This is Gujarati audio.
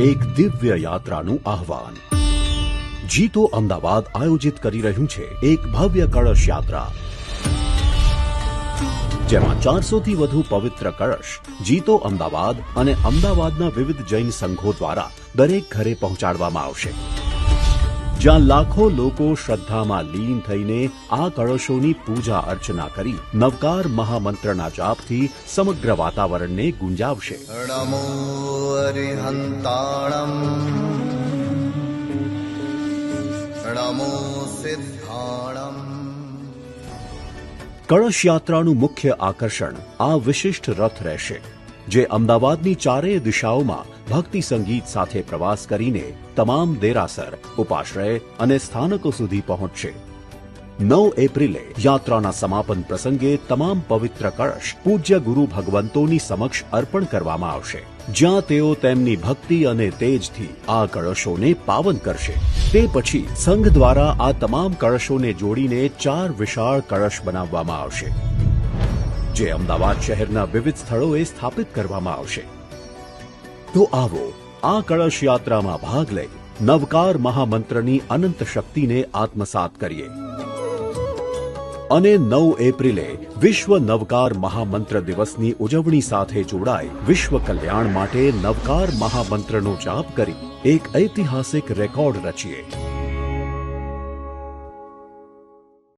એક દિવ્ય યાત્રાનું આહ્વાન. જીતો અમદાવાદ આયોજિત કરી રહ્યું છે એક ભવ્ય કળશ યાત્રા, જેમાં 400 થી વધુ પવિત્ર કળશ જીતો અમદાવાદ અને અમદાવાદના વિવિધ જૈન સંઘો દ્વારા દરેક ઘરે પહોંચાડવામાં આવશે, જ્યાં લાખો લોકો શ્રદ્ધામાં લીન થઈને આ કળશોની પૂજા અર્ચના કરી નવકાર મહામંત્રના જાપથી સમગ્ર વાતાવરણને ગુંજાવશે. નમો અરિહંતાણમ નમો સિદ્ધાણમ. કળશ યાત્રાનું મુખ્ય આકર્ષણ આ વિશિષ્ટ રથ રહેશે, જે અમદાવાદની ચારેય દિશાઓમાં ભક્તિ સંગીત સાથે પ્રવાસ કરીને તમામ દેરાસર, ઉપાશ્રય અને સ્થાનકો સુધી પહોંચશે. 9 એપ્રિલે યાત્રાના સમાપન પ્રસંગે તમામ પવિત્ર કળશ પૂજ્ય ગુરુ ભગવંતોની સમક્ષ અર્પણ કરવામાં આવશે, જ્યાં તેઓ તેમની ભક્તિ અને તેજથી આ કળશોને પાવન કરશે. તે પછી સંઘ દ્વારા આ તમામ કળશોને જોડીને 4 વિશાળ કળશ બનાવવામાં આવશે, જે અમદાવાદ શહેરના વિવિધ સ્થળોએ સ્થાપિત કરવામાં આવશે. તો આવો આ કળશ યાત્રામાં ભાગ લઈ નવકાર મહામંત્રની અનંત શક્તિને આત્મસાત કરીએ અને 9 એપ્રિલે વિશ્વ નવકાર મહામંત્ર દિવસની ઉજવણી સાથે જોડાઈ વિશ્વ કલ્યાણ માટે નવકાર મહામંત્રનો જાપ કરી એક ઐતિહાસિક રેકોર્ડ રચીએ.